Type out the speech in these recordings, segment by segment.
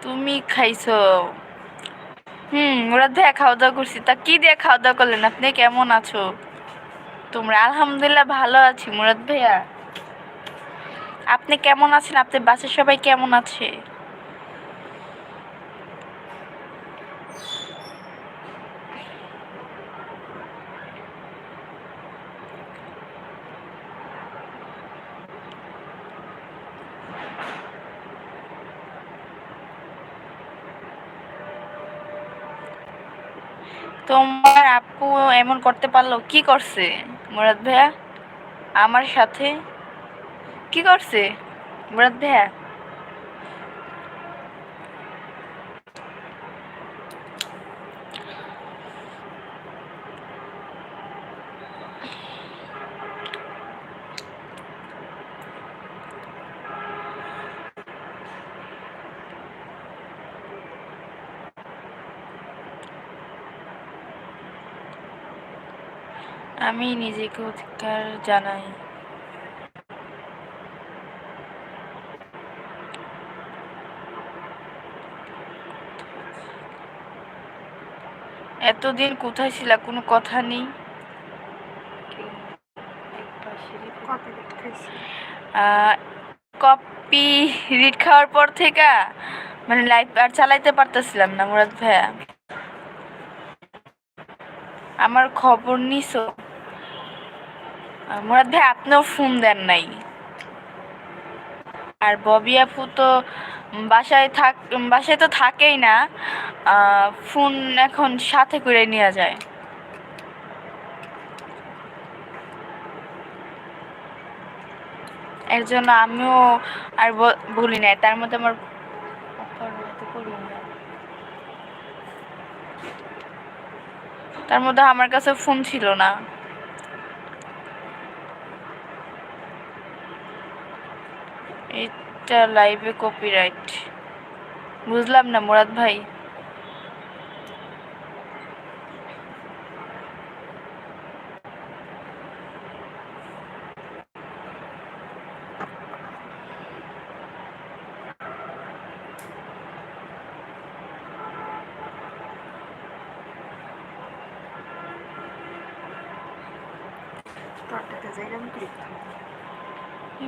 তুমি খাইছো? মুরাদ ভাইয়া খাওয়া দাওয়া করছি। তা কি দিয়ে খাওয়া দাওয়া করলেন? আপনি কেমন আছো? তোমরা? আলহামদুলিল্লাহ ভালো আছি মুরাদ ভাইয়া। আপনি কেমন আছেন? আপনার বাসার সবাই কেমন আছে? তোমার আপু এমন করতে পারলো? কি করছে মুরাদ ভাইয়া আমার সাথে? কি করছে মুরাদ ভাইয়া? আমি নিজেকে অধিকার জানাই। এতদিন কোথায় ছিলা? কোনো কথা নেই। কপি রিড খাওয়ার পর থেকে মানে লাইভ আর চালাইতে পারতেছিলাম না মুরাদ ভাইয়া। আমার খবর নিছো? মুরাদ ভাই আপনিও ফোন দেন নাই। আর ববি আপু তো বাসায় তো থাকেই না, ফোন এখন সাথে করে নিয়ে যায়। এর জন্য আমিও আর বলি নাই। তার মধ্যে আমার আমার কাছে ফোন ছিল না। এটা লাইভে কপিরাইট। বুঝলাম না মুরাদ ভাই।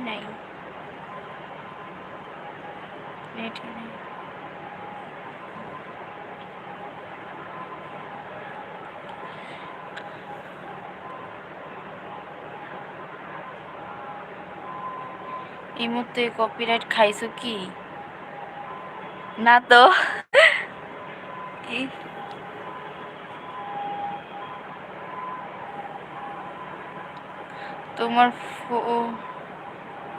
নাই নেট নেই। এই মুহূর্তে কপিরাইট খাইছো কি? না তো। তোমার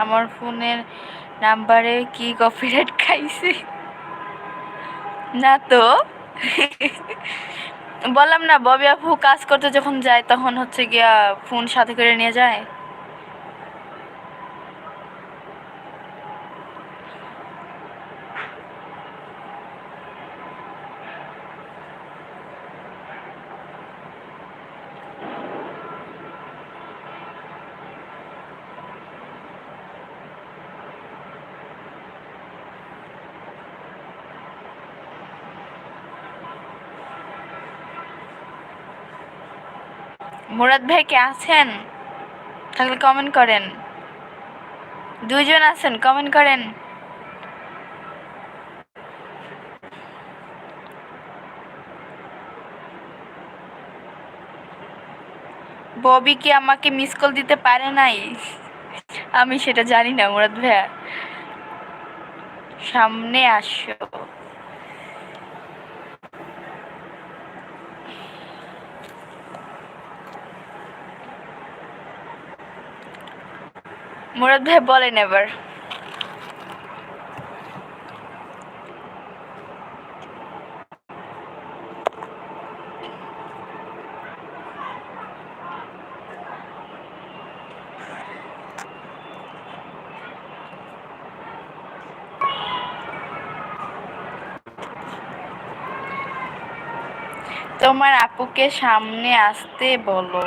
আমার ফোনের নাম্বারে কি কপিরাইট খাইছে? না তো। বললাম না ববি আপু কাজ করতে যখন যায় তখন হচ্ছে গিয়া ফোন সাথে করে নিয়ে যায়। মুরাদ ভাই কে আছেন? তাহলে কমেন্ট করেন। দুইজন আছেন, কমেন্ট করেন। ববি কি আমাকে মিস কল দিতে পারে নাই? আমি সেটা জানি না মুরাদ ভাইয়া। সামনে আসো। মুরাদ ভাই বলেন এবার। তোমার আপুকে সামনে আসতে বলো।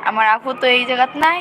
আমার আপু তো এই জায়গাত নাই।